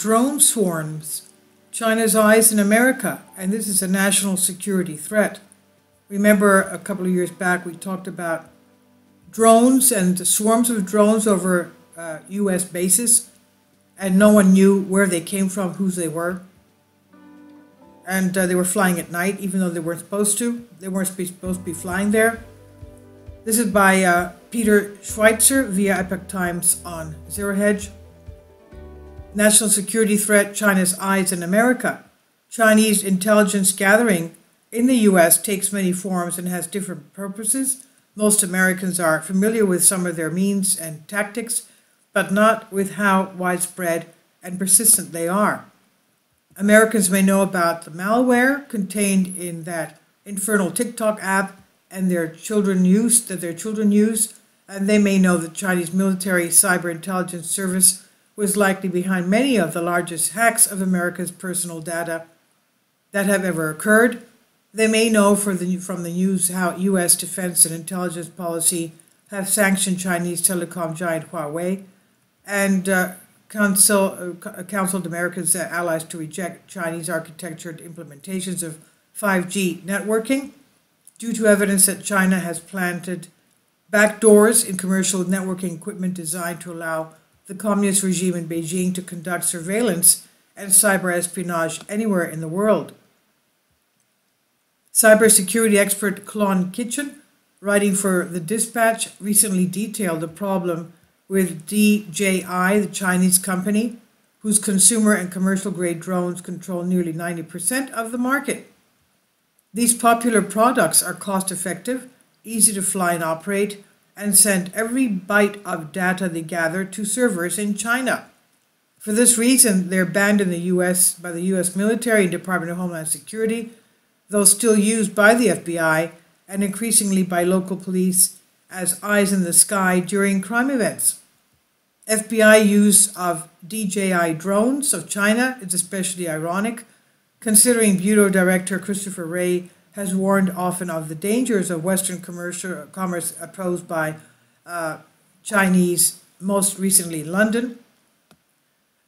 drone swarms, China's eyes in America, and this is a national security threat. Remember a couple of years back we talked about drones and swarms of drones over U.S. bases, and no one knew where they came from, whose they were. And they were flying at night, even though they weren't supposed to. They weren't supposed to be flying there. This is by Peter Schweitzer via Epoch Times on Zero Hedge. National security threat, China's eyes in America. Chinese intelligence gathering in the U.S. takes many forms and has different purposes. Most Americans are familiar with some of their means and tactics, but not with how widespread and persistent they are. Americans may know about the malware contained in that infernal TickTock app and their children use, and they may know that Chinese military cyber intelligence service was likely behind many of the largest hacks of America's personal data that have ever occurred. They may know from the news how U.S. defense and intelligence policy have sanctioned Chinese telecom giant Huawei and counseled America's allies to reject Chinese architectured implementations of 5G networking due to evidence that China has planted backdoors in commercial networking equipment designed to allow the communist regime in Beijing to conduct surveillance and cyber espionage anywhere in the world. Cybersecurity expert Claude Kitchen, writing for The Dispatch, recently detailed the problem with DJI, the Chinese company, whose consumer and commercial-grade drones control nearly 90% of the market. These popular products are cost-effective, easy to fly and operate, and send every byte of data they gather to servers in China. For this reason, they're banned in the U.S. by the U.S. military and Department of Homeland Security, though still used by the FBI and increasingly by local police as eyes in the sky during crime events. FBI use of DJI Drones of China is especially ironic, considering Bureau Director Christopher Wray has warned often of the dangers of Western commerce posed by Chinese, most recently London.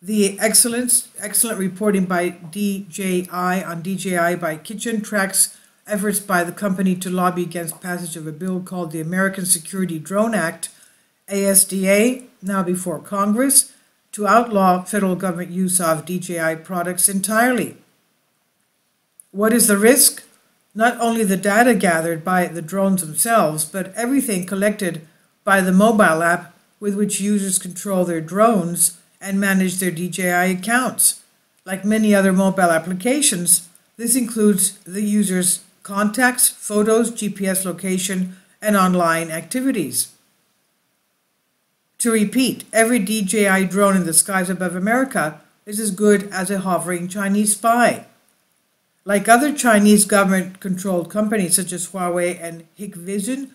The excellent reporting by DJI by Kitchen tracks efforts by the company to lobby against passage of a bill called the American Security Drone Act, ASDA, now before Congress, to outlaw federal government use of DJI products entirely. What is the risk? Not only the data gathered by the drones themselves, but everything collected by the mobile app with which users control their drones and manage their DJI accounts. Like many other mobile applications, this includes the user's contacts, photos, GPS location, and online activities. To repeat, every DJI drone in the skies above America is as good as a hovering Chinese spy. Like other Chinese government-controlled companies such as Huawei and Hikvision,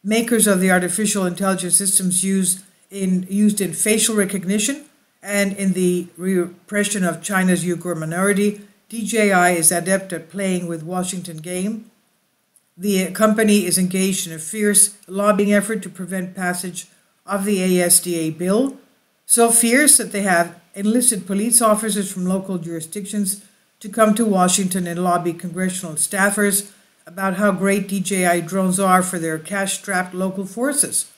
makers of the artificial intelligence systems used in facial recognition and in the repression of China's Uyghur minority, DJI is adept at playing with Washington game. The company is engaged in a fierce lobbying effort to prevent passage of the ASDA bill, so fierce that they have enlisted police officers from local jurisdictions to come to Washington and lobby congressional staffers about how great DJI drones are for their cash-strapped local forces.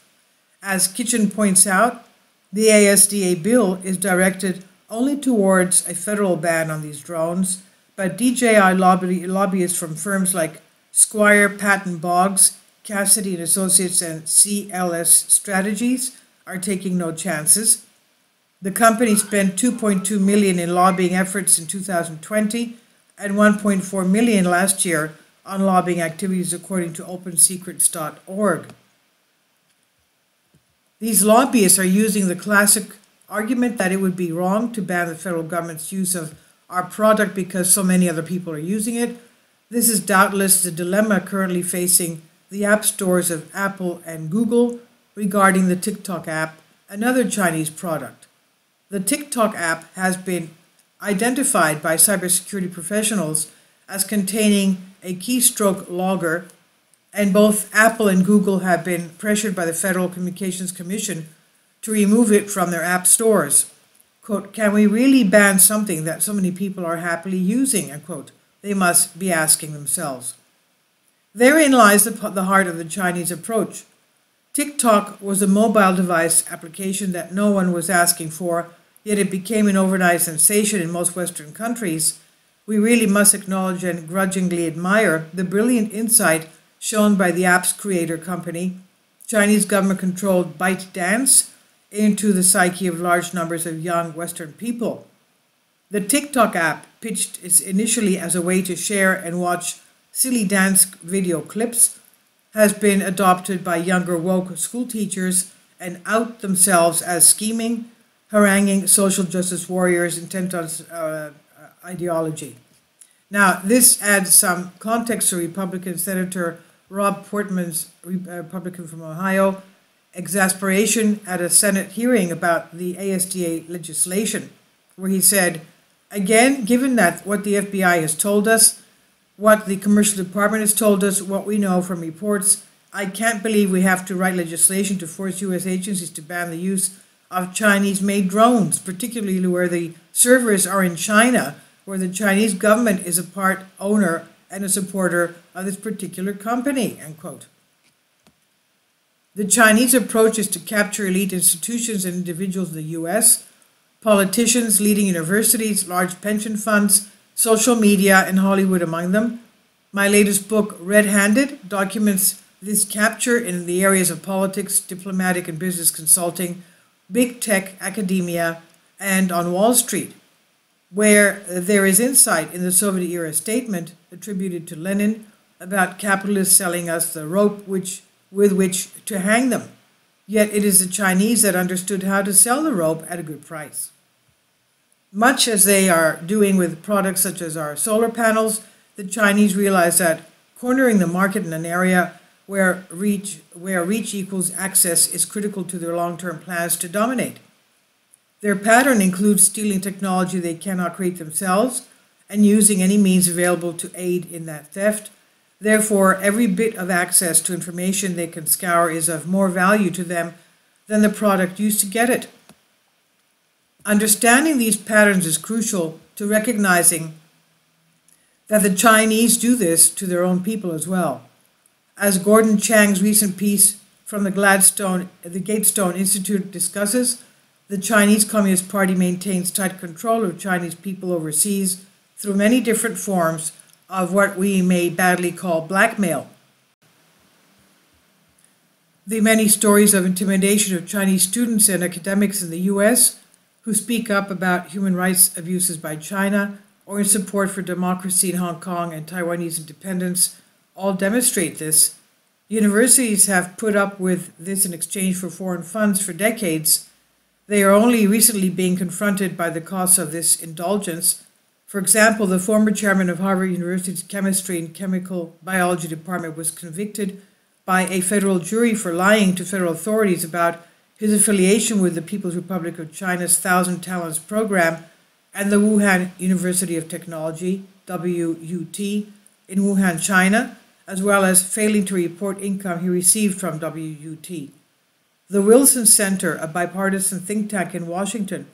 As Kitchen points out, the ASDA bill is directed only towards a federal ban on these drones, but DJI lobbyists from firms like Squire, Patton Boggs, Cassidy and Associates, and CLS Strategies are taking no chances. The company spent $2.2 million in lobbying efforts in 2020 and $1.4 million last year on lobbying activities, according to OpenSecrets.org. These lobbyists are using the classic argument that it would be wrong to ban the federal government's use of our product because so many other people are using it. This is doubtless the dilemma currently facing the app stores of Apple and Google regarding the TickTock app, another Chinese product. The TickTock app has been identified by cybersecurity professionals as containing a keystroke logger, and both Apple and Google have been pressured by the Federal Communications Commission to remove it from their app stores. quote, can we really ban something that so many people are happily using, unquote, they must be asking themselves. Therein lies the heart of the Chinese approach. TickTock was a mobile device application that no one was asking for, yet it became an overnight sensation in most Western countries. We really must acknowledge and grudgingly admire the brilliant insight shown by the app's creator company, Chinese government-controlled ByteDance, into the psyche of large numbers of young Western people. The TickTock app, pitched initially as a way to share and watch silly dance video clips, has been adopted by younger woke school teachers and out themselves as scheming, haranguing social justice warriors intent on ideology. Now, this adds some context to Republican Senator Rob Portman's, Republican from Ohio, exasperation at a Senate hearing about the ASDA legislation, where he said, again, given that what the FBI has told us, what the commercial department has told us, what we know from reports, I can't believe we have to write legislation to force U.S. agencies to ban the use of Chinese-made drones, particularly where the servers are in China, where the Chinese government is a part owner and a supporter of this particular company, end quote. The Chinese approach is to capture elite institutions and individuals in the U.S., politicians, leading universities, large pension funds, social media, and Hollywood among them. My latest book, Red-Handed, documents this capture in the areas of politics, diplomatic and business consulting, big tech, academia, and on Wall Street, where there is insight in the Soviet-era statement attributed to Lenin about capitalists selling us the rope with which to hang them. Yet it is the Chinese that understood how to sell the rope at a good price. Much as they are doing with products such as our solar panels, the Chinese realize that cornering the market in an area where reach equals access is critical to their long-term plans to dominate. Their pattern includes stealing technology they cannot create themselves and using any means available to aid in that theft. Therefore, every bit of access to information they can scour is of more value to them than the product used to get it. Understanding these patterns is crucial to recognizing that the Chinese do this to their own people as well. As Gordon Chang's recent piece from the Gatestone Institute discusses, the Chinese Communist Party maintains tight control of Chinese people overseas through many different forms of what we may badly call blackmail. The many stories of intimidation of Chinese students and academics in the U.S. who speak up about human rights abuses by China or in support for democracy in Hong Kong and Taiwanese independence all demonstrate this. Universities have put up with this in exchange for foreign funds for decades. They are only recently being confronted by the costs of this indulgence. For example, the former chairman of Harvard University's Chemistry and Chemical Biology Department was convicted by a federal jury for lying to federal authorities about his affiliation with the People's Republic of China's Thousand Talents program and the Wuhan University of Technology, WUT, in Wuhan, China, as well as failing to report income he received from WUT. The Wilson Center, a bipartisan think tank in Washington,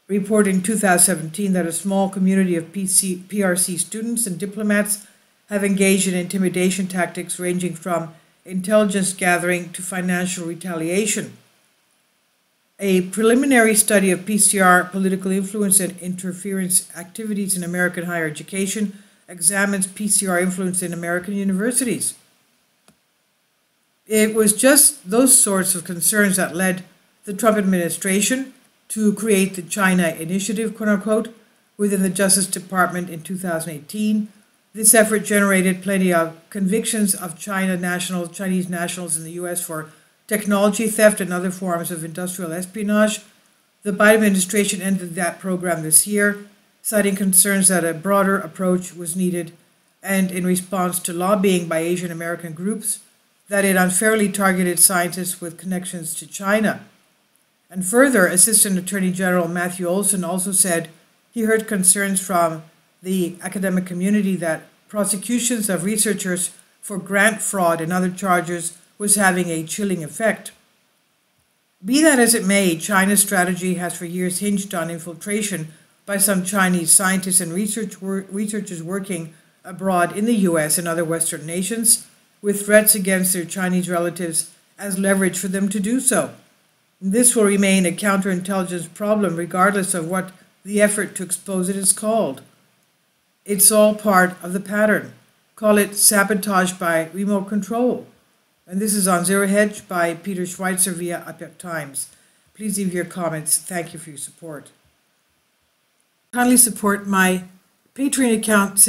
reported in 2017 that a small community of PRC students and diplomats have engaged in intimidation tactics ranging from intelligence gathering to financial retaliation. A preliminary study of PCR, political influence, and interference activities in American higher education examines PCR influence in American universities. It was just those sorts of concerns that led the Trump administration to create the China Initiative, quote unquote, within the Justice Department in 2018. This effort generated plenty of convictions of Chinese nationals in the U.S. for technology theft and other forms of industrial espionage. The Biden administration ended that program this year, citing concerns that a broader approach was needed and in response to lobbying by Asian American groups that it unfairly targeted scientists with connections to China. And further, Assistant Attorney General Matthew Olson also said he heard concerns from the academic community that prosecutions of researchers for grant fraud and other charges was having a chilling effect. Be that as it may, China's strategy has for years hinged on infiltration by some Chinese scientists and researchers working abroad in the US and other Western nations, with threats against their Chinese relatives as leverage for them to do so. This will remain a counterintelligence problem regardless of what the effort to expose it is called. It's all part of the pattern. Call it sabotage by remote control. And this is on Zero Hedge by Peter Schweitzer via Epoch Times. Please leave your comments. Thank you for your support. Kindly support my Patreon account.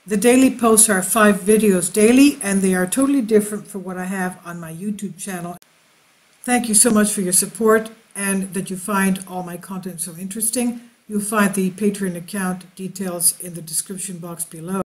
The daily posts are 5 videos daily, and they are totally different from what I have on my YouTube channel. Thank you so much for your support and that you find all my content so interesting. You'll find the Patreon account details in the description box below.